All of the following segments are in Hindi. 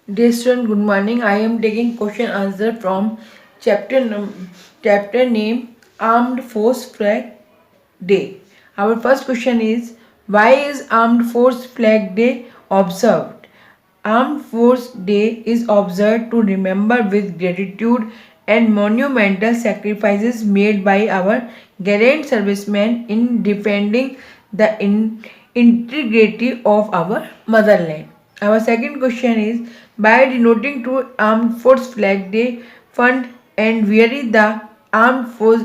Dear student, good morning. I am taking question answer from chapter name Armed Force Flag Day. Our first question is, why is Armed Force Flag Day observed? Armed Force Day is observed to remember with gratitude and monumental sacrifices made by our gallant servicemen in defending the integrity of our motherland. Our second question is, by denoting to Armed Force Flag Day fund and weary the Armed Force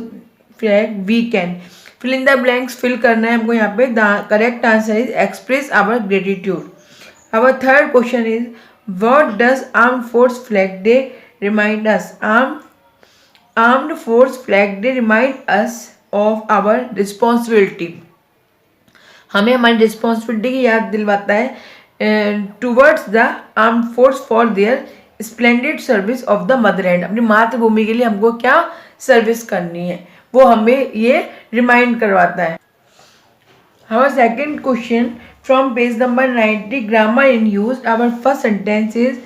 Flag we can fill in the blanks fill करना है हमको यहाँ पे. The correct answer is express our gratitude. Our third question is, what does Armed Force Flag Day remind us? Armed Force Flag Day remind us of our responsibility. हमें हमारी रिस्पॉन्सिबिलिटी की याद दिलवाता है towards the arm force for their splendid service of the Motherland. अपनी मातृभूमि के लिए हमको क्या सर्विस करनी है वो हमें ये रिमाइंड करवाता है. Our second question from page number 90, grammar in use. Our first sentence is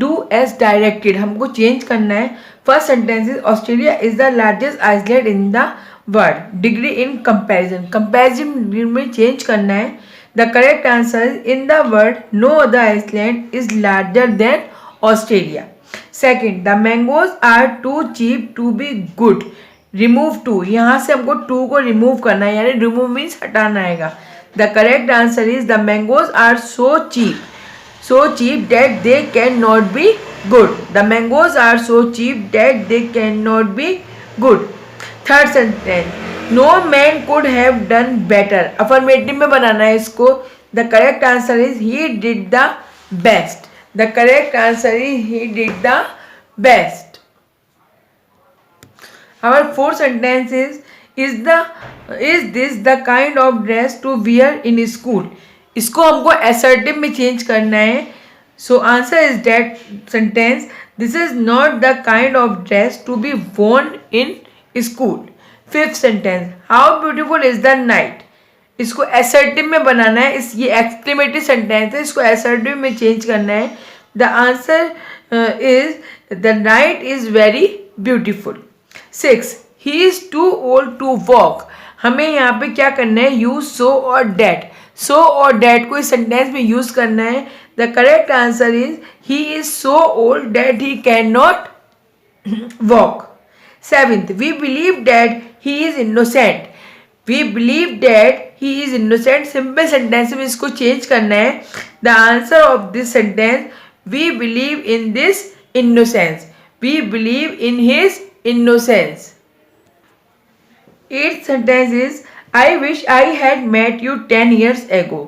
do as directed. हमको चेंज करना है. First sentence is Australia is the largest island in the world. Degree in comparison. Comparison में चेंज करना है. The correct answer is in the world no other island is larger than Australia. Second, the mangoes are too cheap to be good. Remove too, यहाँ से हमको टू को रिमूव करना है, यानी रिमूव मीन्स हटाना आएगा. The correct answer is the mangoes are so cheap that they can not be good. The mangoes are so cheap that they can not be good. Third sentence, no man could have done better. Affirmative में बनाना है इसको. The correct answer is he did the best. The correct answer is he did the best. Our fourth sentence is this the kind of dress to wear in school? इसको हमको assertive में change करना है. So answer is that sentence. This is not the kind of dress to be worn in school. Fifth sentence, how beautiful is the night? इसको assertive में बनाना है. ये exclamative sentence है, इसको assertive में change करना है. The answer is the night is very beautiful. 6, he is too old to walk. हमें यहाँ पे क्या करना है, यूज सो और डेट. सो और डेट को इस सेंटेंस में यूज करना है. The correct answer is he is so old that he can not walk. 7th, we believe that he is innocent. We believe that he is innocent. Simple sentence में इसको चेंज करना है. The answer of this sentence, we believe in this innocence. We believe in his innocence. 8th sentence is I wish I had met you 10 years ago.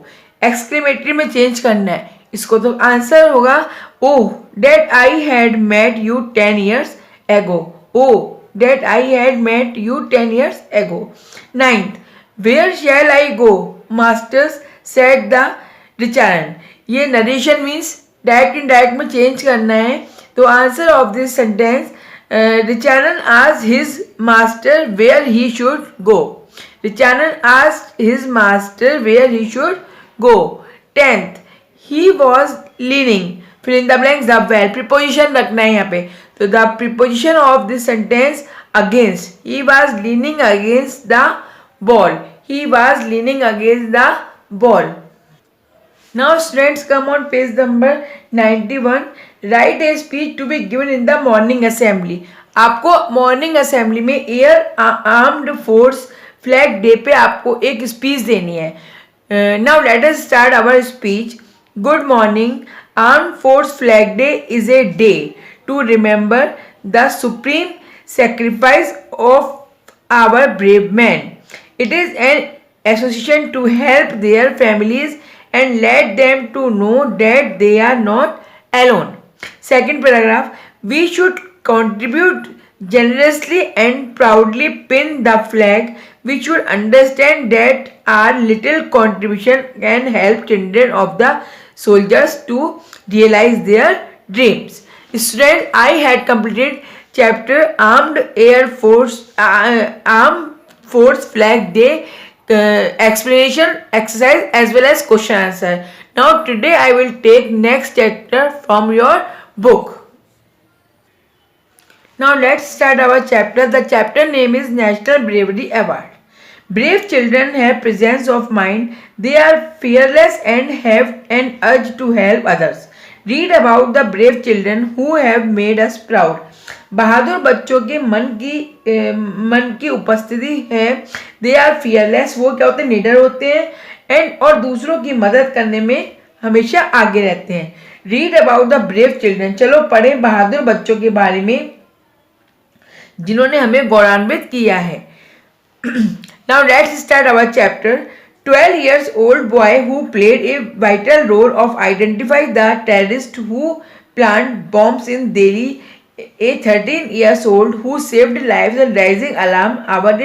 Exclamatory में चेंज करना है इसको. तो आंसर होगा oh that I had met you 10 years ago. oh that I had met you 10 years ago. 9th, where shall I go masters said the Richaran. ये narration means direct in direct में चेंज करना है. तो answer of this sentence, Richaran asked his master where he should go. Richaran asked his master where he should go. 10th, he was leaning. Fill in the blanks. The where preposition रखना है यहाँ पे. तो the preposition of this sentence against. He was leaning against the ball. He was leaning against the ball. Now students, come on page number 91. Write a speech to be given in the morning assembly. आपको मॉर्निंग असेंबली में air armed force flag day पे आपको एक स्पीच देनी है. Now let us start our speech. Good morning. Armed force flag day is a day to remember the supreme sacrifice of our brave men. It is an association to help their families and let them to know that they are not alone. Second paragraph, we should contribute generously and proudly pin the flag. We should understand that our little contribution can help children of the soldiers to realize their dreams. Students, I had completed chapter Armed Force Flag Day explanation exercise as well as question answer. Now today I will take next chapter from your book. Now let's start our chapter. The chapter name is National Bravery Award. Brave children have presence of mind. They are fearless and have an urge to help others. Read about the brave children who have made us proud. बहादुर बच्चों के मन की उपस्थिति है. दे आर फियरलेस, वो क्या होते हैं, निडर होते हैं, एंड और दूसरों की मदद करने में हमेशा आगे रहते हैं. Read about the brave children, चलो पढ़ें बहादुर बच्चों के बारे में जिन्होंने हमें गौरवान्वित किया है. Now let's start our chapter. 12 years old boy who played a vital role of identifying the terrorists who planted bombs in Delhi. A 13 years old who saved lives and rising alarm about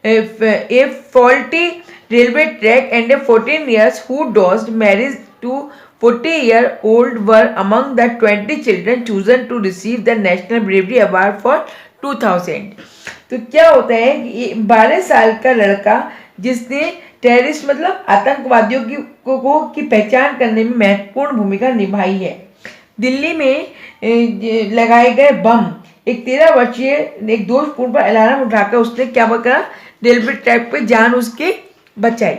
a faulty railway track, and a 14 years who dodged marriage to 40-year-old were among the 20 children chosen to receive the National Bravery Award for 2000. तो क्या होता है कि 12 साल का लड़का जिसने टेररिस्ट मतलब आतंकवादियों की पहचान करने में महत्वपूर्ण भूमिका निभाई है. दिल्ली में लगाए गए बम, एक 13 वर्षीय एक दोषपूर्ण पर अलार्म उठाकर उसने क्या करा, रेलवे ट्रैक पे जान उसकी बचाई.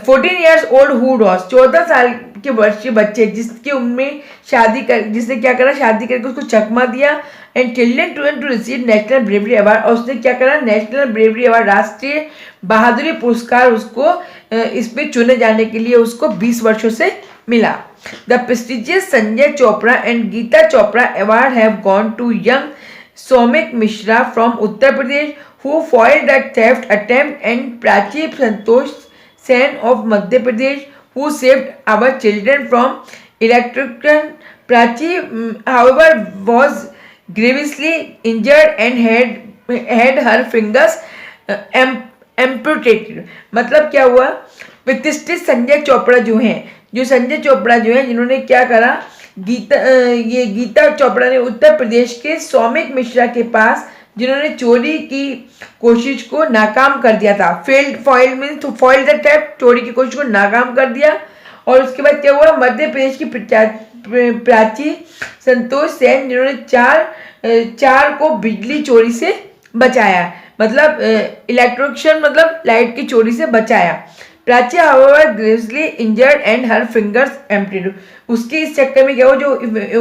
14 years old who was 14 साल के वर्षीय बच्चे जिसकी उम्र में जिसने क्या करा, शादी करके उसको चकमा दिया. And children to receive national bravery award, और उसने क्या करा, नेशनल ब्रेवरी अवार्ड, राष्ट्रीय बहादुरी पुरस्कार उसको इसमें चुने जाने के लिए उसको 20 वर्षों से मिला. The prestigious Sanjay Chopra and Geeta Chopra award have gone to young Saumik Mishra from Uttar Pradesh who foiled the theft attempt, and Prachi Santosh Sen of Madhya Pradesh who saved our children from electrocution. Prachi, however, was grievously injured and had her fingers amputated. मतलब क्या हुआ, प्रतिष्ठित संजय चोपड़ा जो हैं जिन्होंने क्या करा, गीता चोपड़ा ने उत्तर प्रदेश के सौमिक मिश्रा के पास जिन्होंने चोरी की कोशिश को नाकाम कर दिया था, फॉइल द थेफ्ट, चोरी की कोशिश को नाकाम कर दिया. और उसके बाद क्या हुआ, मध्य प्रदेश की प्राची संतोष सेन जिन्होंने चार को बिजली चोरी से बचाया, मतलब इलेक्ट्रोक्यूशन मतलब लाइट की चोरी से बचाया. Prachi however Gravely injured and her fingers emptied, उसकी इस चक्कर में क्या हुआ, जो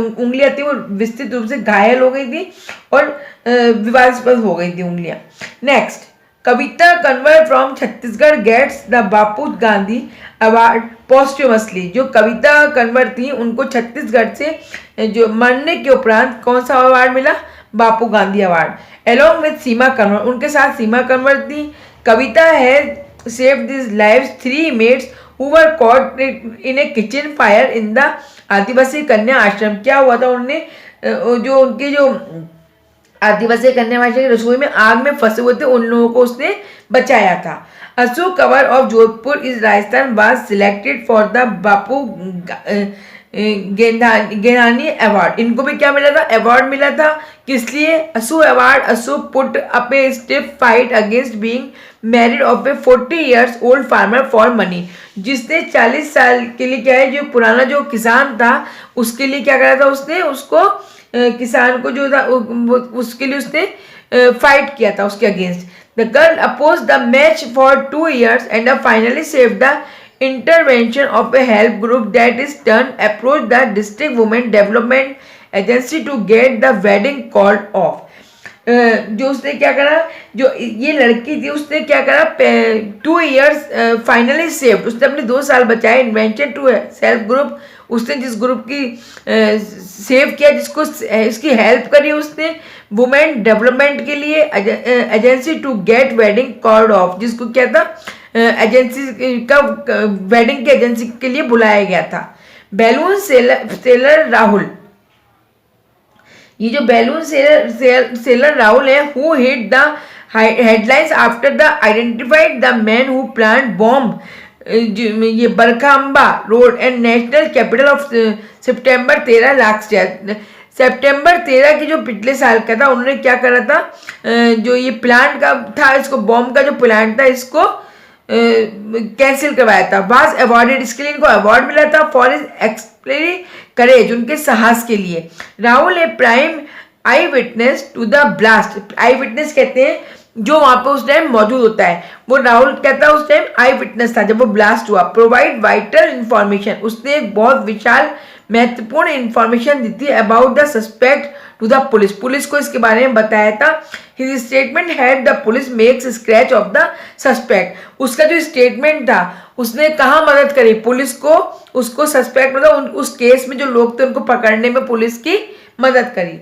उंगलियां थी वो विस्तृत रूप से घायल हो गई थी और विवादास्पद हो गई थी उंगलियां. Next, Kavita Kanwar from Chhattisgarh gets the Bapu Gandhi award posthumously. जो कविता कन्वर थी उनको छत्तीसगढ़ से जो मरने के उपरांत कौन सा अवार्ड मिला, बापू गांधी अवार्ड. एलोंग विद सीमा कन्वर, उनके साथ सीमा कन्वर थी. कविता है saved these lives 3 mates who were caught in a kitchen fire in the आदिवासी कन्या आश्रम. क्या हुआ था, उन्होंने जो आदिवासी कन्या आश्रम की रसोई में आग में फंसे हुए थे उन लोगों को उसने बचाया था. Ashok Kavar of Jodhpur is Rajasthan was selected for the Bapu Gaidhani award. इनको भी क्या मिला था, अवार्ड मिला था. किस लिए, असू अवार्ड. असू put up A stiff fight against being married of A 40 years old farmer for money. जिसने 40 साल के लिए क्या है, जो पुराना जो किसान था उसके लिए क्या करा था, उसने उसको किसान को जो था उसके लिए उसने फाइट किया था उसके against. The girl oppose the match for 2 years and finally save the intervention of a help group that is turned approach the district women development agency to get the wedding called off. जो उसने क्या करा, जो ये लड़की थी उसने क्या करा, 2 years फाइनली सेव्ड, उसने अपने 2 साल बचाए. इन्वेंशन टू सेल्फ ग्रुप, उसने जिस ग्रुप की सेव किया, जिसको इसकी हेल्प करी उसने, वुमेन डेवलपमेंट के लिए agency to get wedding called off, जिसको क्या था, एजेंसी का वेडिंग की एजेंसी के लिए बुलाया गया था. बैलून सेलर राहुल, ये जो बैलून सेलर राहुल है, who hit the headlines after the identified the man who plant bomb ये Barakhamba road and national capital of September 13 last year. सितंबर 13 की जो पिछले साल का था, उन्होंने क्या करा था, जो ये प्लांट का था, इसको बॉम्ब का जो प्लांट था इसको कैंसिल करवाया था। वाज अवॉर्डेड, इसके लिए इनको अवार्ड मिला था फॉर हिज एक्सप्लेनरी करेज, उनके साहस के लिए। Rahul a prime eye witness to the blast, eye witness कहते हैं जो वहां पे उस टाइम मौजूद होता है, वो राहुल कहता है उस टाइम आई विटनेस था जब वो ब्लास्ट हुआ। प्रोवाइड वाइटल इंफॉर्मेशन, उसने एक बहुत विशाल महत्वपूर्ण इंफॉर्मेशन दी थी about the suspect to the police, police को इसके बारे में बताया था। His statement had the police makes sketch of the suspect, उसका जो स्टेटमेंट था उसने कहाँ मदद करी पुलिस को, उसको सस्पेक्ट मतलब उस केस में जो लोग थे उनको पकड़ने में पुलिस की मदद करी।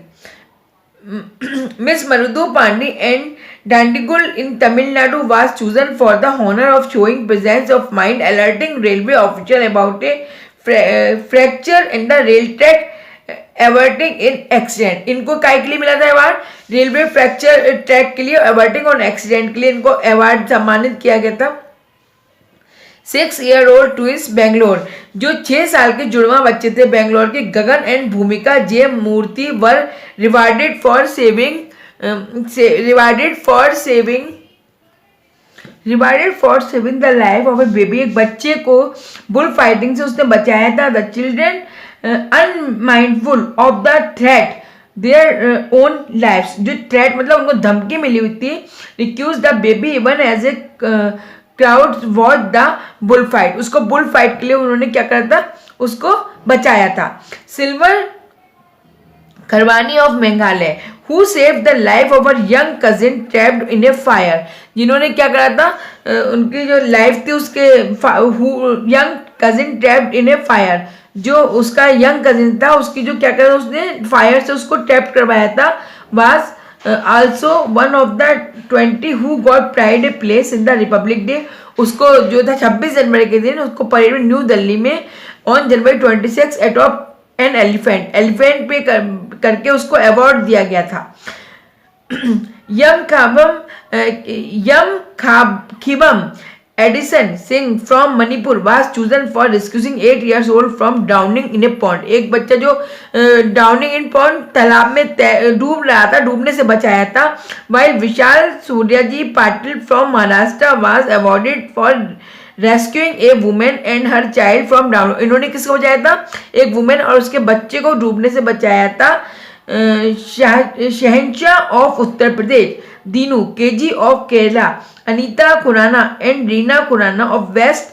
Miss Marudu Pandey and Dandigul in Tamil Nadu was chosen for the honor of showing presence of mind, alerting railway official about a fracture in the rail track, averting in accident। इनको काय के लिए मिला था अवार्ड? रेलवे फ्रैक्चर ट्रैक के लिए, अवर्टिंग ऑन एक्सीडेंट के लिए इनको अवार्ड सम्मानित किया गया था। 6-year-old twins बेंगलोर, जो 6 साल के जुड़वा बच्चे थे बेंगलोर के, Gagan and Bhumika J Murthy were rewarded for saving the life of a baby, एक बच्चे को बुल फाइटिंग से उसने बचाया था। The children unmindful of the threat their own lives, जो थ्रेट मतलब उनको धमकी मिली हुई थी, रिक्यूज the baby even as a crowd watch the bull fight, उसको बुल फाइट के लिए उन्होंने क्या करा था, उसको बचाया था। Silver Kharwani of Meghalaya, who save the life of our young cousin trapped in A fire, जिन्होंने क्या करा था, उनकी जो लाइफ थी उसके young cousin trapped in A fire, जो उसका यंग कजिन था उसकी जो क्या करा उसने फायर से उसको ट्रैप करवाया था। Was also one of the 20 who got pride a place in the Republic day, उसको जो था 26 जनवरी के दिन उसको परेड में न्यू दिल्ली में on January 26 atop an elephant पे करके उसको अवार्ड दिया गया था। Yumkhaibam Edison Singh from Manipur was chosen for rescuing 8 years old from drowning in a pond, एक बच्चा जो ड्राउनिंग इन पॉन्ड तालाब में डूब रहा था, डूबने से बचाया था। While Vishal Suryaji Patil from Maharashtra was awarded for rescuing A women and her child from drowning, इन्होंने किसको बचाया था, एक वुमेन और उसके बच्चे को डूबने से बचाया था। Shahanshah of Uttar Pradesh Dinu KG of Kerala, Anita Khurana and Reena Khurana of west,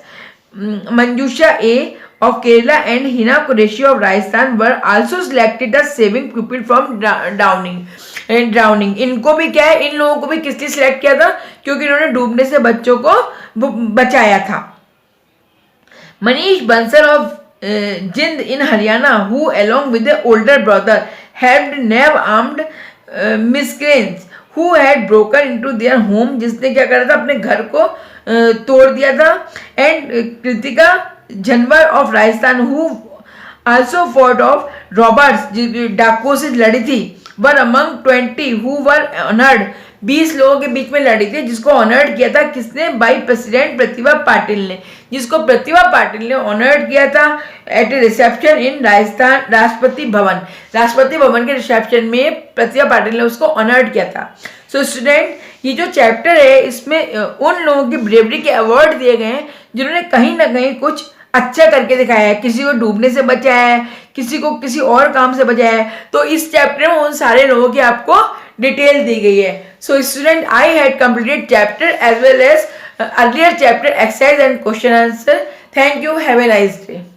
Manjusha A of Kerala and Hina Qureshi of Rajasthan were also selected as saving people from drowning. इनको भी क्या है, इन लोगों को भी किस लिए सिलेक्ट किया था, क्योंकि इन्होंने डूबने से बच्चों को बचाया था। Manish Bansal of Jind in Haryana who along with the older brother helped nab armed miscreants who had broken into their home, जिसने क्या करा था, अपने घर को तोड़ दिया था। And Kritika Jhanwar of Rajasthan who also fought off robbers, डाकुओं से लड़ी थी, were among 20 who were honoured, 20 लोगों के बीच में लड़ी थी, जिसको ऑनर्ड किया था किसने, बाई प्रेसिडेंट प्रतिभा पाटिल ने, जिसको प्रतिभा पाटिल ने ऑनर्ड किया था एट ए रिसेप्शन इन राजस्थान राष्ट्रपति भवन के रिसेप्शन में प्रतिभा पाटिल ने उसको ऑनर्ड किया था। सो स्टूडेंट, ये जो चैप्टर है इसमें उन लोगों की ब्रेवरी के अवार्ड दिए गए हैं जिन्होंने कहीं ना कहीं कुछ अच्छा करके दिखाया है, किसी को डूबने से बचाया है, किसी को किसी और काम से बचाया है। तो इस चैप्टर में उन सारे लोगों की आपको डिटेल दी गई है। So student, I had completed chapter as well as earlier chapter exercise and question answer. Thank you, have a nice day.